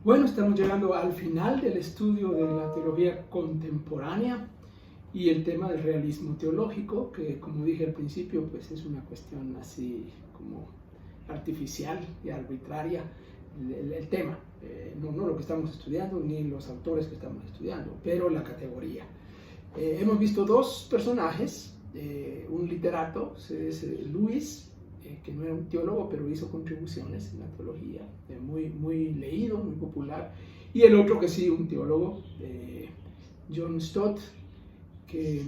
Bueno, estamos llegando al final del estudio de la teología contemporánea y el tema del realismo teológico, que como dije al principio, pues es una cuestión así como artificial y arbitraria el tema, no lo que estamos estudiando ni los autores que estamos estudiando, pero la categoría. Hemos visto dos personajes, un literato, C.S. Lewis, que no era un teólogo, pero hizo contribuciones en la teología, muy leído, muy popular, y el otro que sí, un teólogo, John Stott, que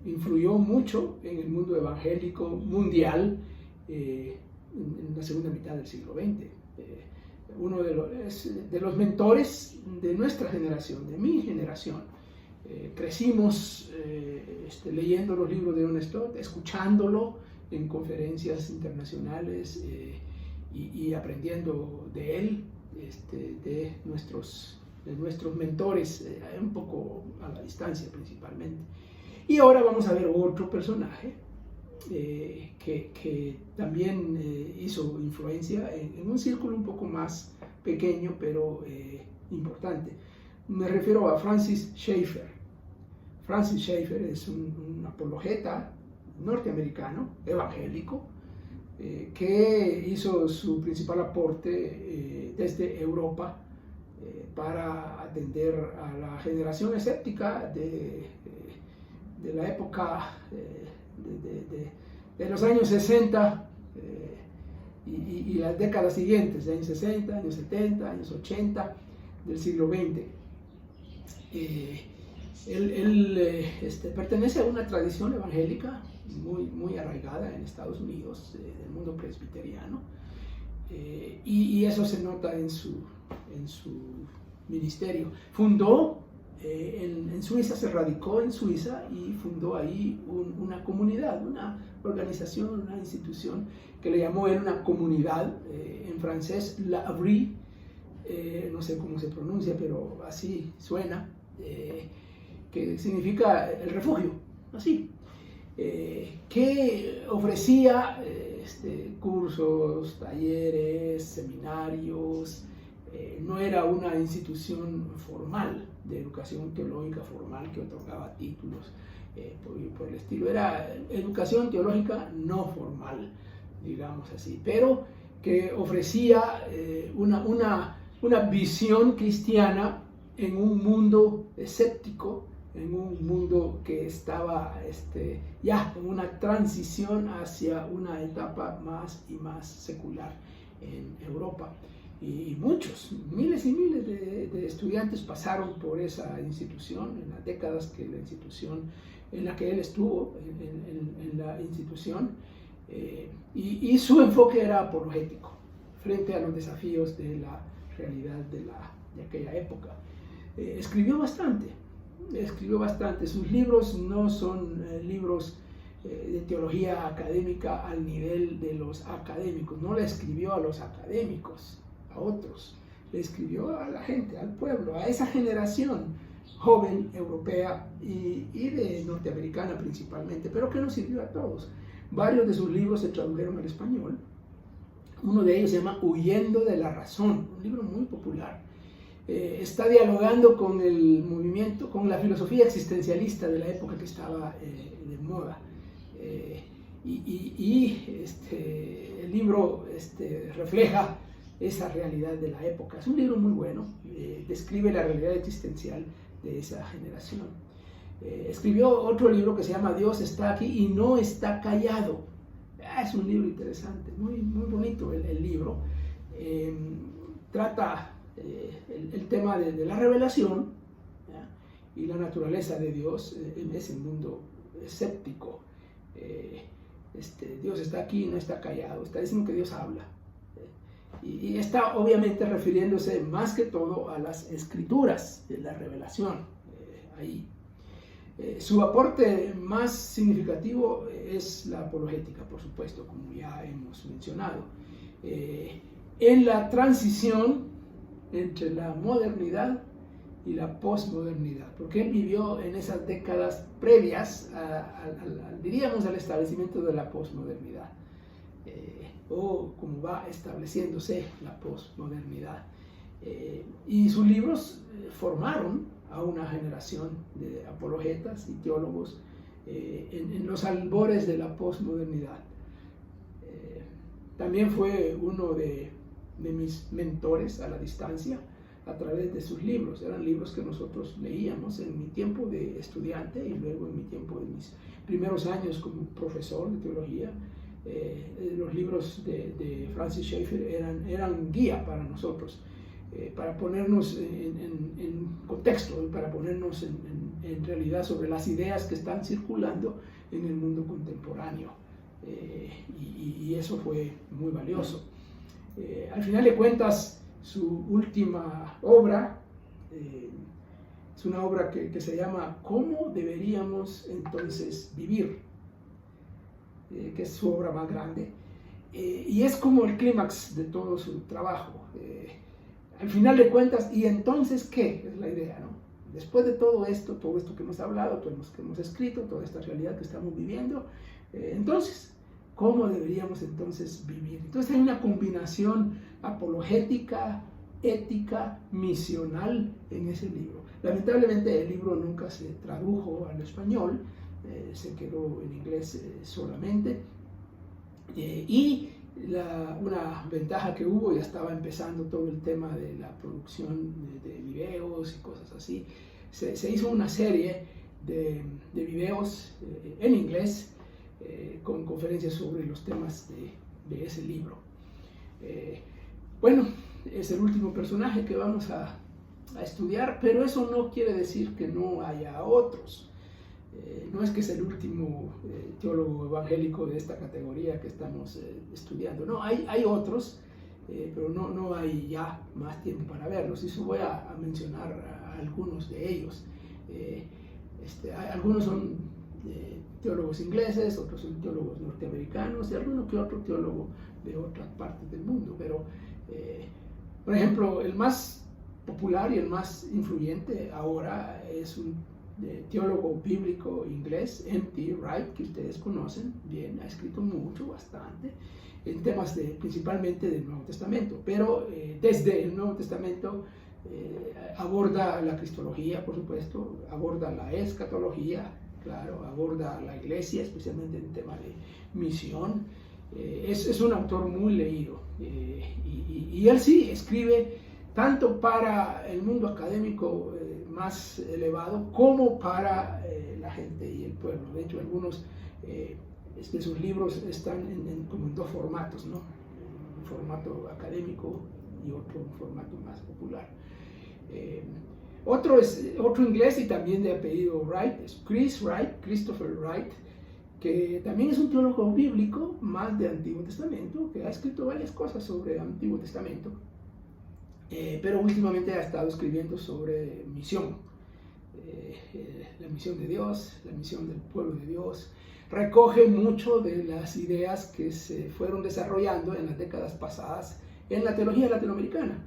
influyó mucho en el mundo evangélico mundial en la segunda mitad del siglo XX. Uno de los mentores de nuestra generación, de mi generación. Crecimos leyendo los libros de John Stott, escuchándolo en conferencias internacionales y aprendiendo de él, de nuestros mentores, un poco a la distancia principalmente. Y ahora vamos a ver otro personaje que también hizo influencia en un círculo un poco más pequeño, pero importante. Me refiero a Francis Schaeffer. Francis Schaeffer es un apologeta norteamericano, evangélico, que hizo su principal aporte desde Europa para atender a la generación escéptica de la época de los años 60 y las décadas siguientes, de años 60, años 70, años 80 del siglo XX. Él pertenece a una tradición evangélica muy arraigada en Estados Unidos, del mundo presbiteriano, y eso se nota en su ministerio. Fundó en Suiza, se radicó en Suiza y fundó ahí una comunidad, una organización, una institución que le llamó él una comunidad, en francés, l'abri, no sé cómo se pronuncia, pero así suena, que significa el refugio, así, que ofrecía cursos, talleres, seminarios. No era una institución formal, de educación teológica formal, que otorgaba títulos por el estilo. Era educación teológica no formal, digamos así, pero que ofrecía una visión cristiana en un mundo escéptico, en un mundo que estaba ya en una transición hacia una etapa más y más secular en Europa. Y muchos, miles y miles de estudiantes pasaron por esa institución en las décadas que la institución en la que él estuvo, en la institución, y su enfoque era apologético frente a los desafíos de la realidad de aquella época. Escribió bastante. Sus libros no son libros de teología académica al nivel de los académicos. No le escribió a los académicos, a otros. Le escribió a la gente, al pueblo, a esa generación joven europea y de norteamericana principalmente, pero que nos sirvió a todos. Varios de sus libros se tradujeron al español. Uno de ellos se llama Huyendo de la razón, un libro muy popular. Está dialogando con el movimiento, con la filosofía existencialista de la época que estaba de moda. El libro refleja esa realidad de la época. Es un libro muy bueno, describe la realidad existencial de esa generación. Escribió otro libro que se llama Dios está aquí y no está callado. Es un libro interesante, muy bonito el libro. Trata el tema de la revelación, ¿ya? Y la naturaleza de Dios en ese mundo escéptico. Dios está aquí y no está callado, está diciendo que Dios habla. Y está obviamente refiriéndose más que todo a las escrituras de la revelación. Ahí. Su aporte más significativo es la apologética, por supuesto, como ya hemos mencionado. En la transición entre la modernidad y la posmodernidad, porque él vivió en esas décadas previas diríamos al establecimiento de la posmodernidad, o como va estableciéndose la posmodernidad. Y sus libros formaron a una generación de apologetas y teólogos en los albores de la posmodernidad. También fue uno de mis mentores a la distancia a través de sus libros. Eran libros que nosotros leíamos en mi tiempo de estudiante y luego en mi tiempo de mis primeros años como profesor de teología. Los libros de Francis Schaeffer eran guía para nosotros, para ponernos en contexto y para ponernos en realidad sobre las ideas que están circulando en el mundo contemporáneo. Y eso fue muy valioso. Al final de cuentas, su última obra es una obra que se llama ¿Cómo deberíamos entonces vivir?, que es su obra más grande, y es como el clímax de todo su trabajo. Al final de cuentas, ¿y entonces qué? Es la idea, ¿no? Después de todo esto que hemos hablado, todo lo que hemos escrito, toda esta realidad que estamos viviendo, entonces, ¿cómo deberíamos entonces vivir? Entonces hay una combinación apologética, ética, misional en ese libro. Lamentablemente el libro nunca se tradujo al español, se quedó en inglés solamente, y una ventaja que hubo, ya estaba empezando todo el tema de la producción de videos y cosas así. Se hizo una serie de videos en inglés con conferencias sobre los temas de ese libro. Bueno, es el último personaje que vamos a estudiar, pero eso no quiere decir que no haya otros. No es que es el último teólogo evangélico de esta categoría que estamos estudiando. No, hay otros, pero no hay ya más tiempo para verlos. Y eso voy a mencionar a algunos de ellos. Algunos son teólogos ingleses, otros son teólogos norteamericanos y alguno que otro teólogo de otras partes del mundo. Pero, por ejemplo, el más popular y el más influyente ahora es un teólogo bíblico inglés, M.T. Wright, que ustedes conocen bien, ha escrito mucho, bastante, en temas principalmente del Nuevo Testamento, pero desde el Nuevo Testamento aborda la cristología, por supuesto, aborda la escatología, claro, aborda la iglesia, especialmente en tema de misión. Es un autor muy leído, y él sí escribe tanto para el mundo académico más elevado como para la gente y el pueblo. De hecho, algunos de sus libros están como en dos formatos, ¿no? Un formato académico y otro un formato más popular. Otro inglés y también de apellido Wright es Christopher Wright, que también es un teólogo bíblico más de Antiguo Testamento, que ha escrito varias cosas sobre el Antiguo Testamento. Pero últimamente ha estado escribiendo sobre misión, la misión de Dios, la misión del pueblo de Dios. Recoge mucho de las ideas que se fueron desarrollando en las décadas pasadas en la teología latinoamericana.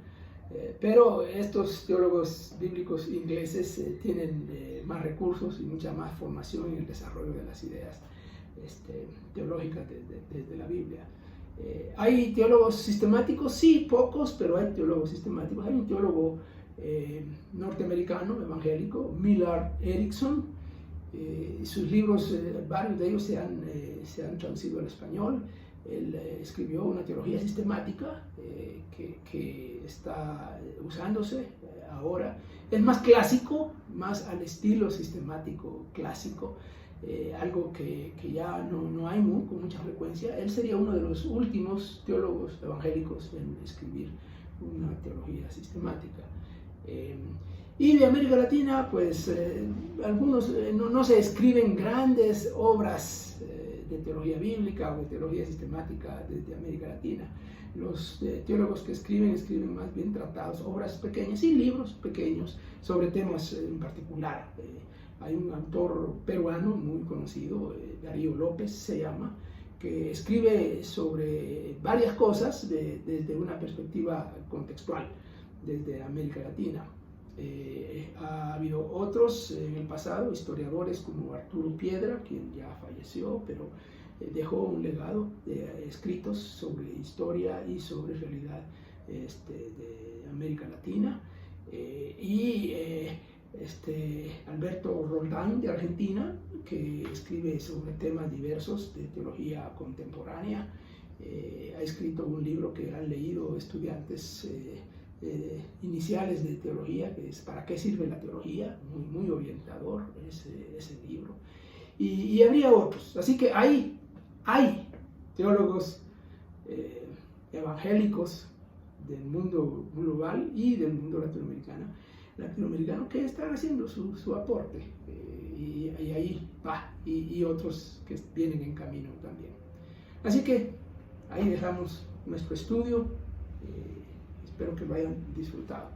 Pero estos teólogos bíblicos ingleses tienen más recursos y mucha más formación en el desarrollo de las ideas teológicas de la Biblia. ¿Hay teólogos sistemáticos? Sí, pocos, pero hay teólogos sistemáticos. Hay un teólogo norteamericano, evangélico, Millard Erickson. Sus libros, varios de ellos se han traducido al español. Él escribió una teología sistemática que está usándose ahora. Es más clásico, más al estilo sistemático clásico. Algo que ya no hay con mucha frecuencia. Él sería uno de los últimos teólogos evangélicos en escribir una teología sistemática. Y de América Latina, pues algunos no se escriben grandes obras de teología bíblica o de teología sistemática desde América Latina. Los teólogos que escriben más bien tratados, obras pequeñas y libros pequeños sobre temas en particular. Hay un autor peruano muy conocido, Darío López se llama, que escribe sobre varias cosas desde una perspectiva contextual, desde América Latina. Ha habido otros en el pasado, historiadores como Arturo Piedra, quien ya falleció, pero dejó un legado de escritos sobre historia y sobre realidad de América Latina, y Alberto Roldán de Argentina, que escribe sobre temas diversos de teología contemporánea. Ha escrito un libro que han leído estudiantes iniciales de teología, que es ¿Para qué sirve la teología? Muy orientador ese libro. Y habría otros. Así que hay teólogos evangélicos del mundo global y del mundo latinoamericano que están haciendo su aporte, y ahí va, y otros que vienen en camino también. Así que ahí dejamos nuestro estudio, espero que lo hayan disfrutado.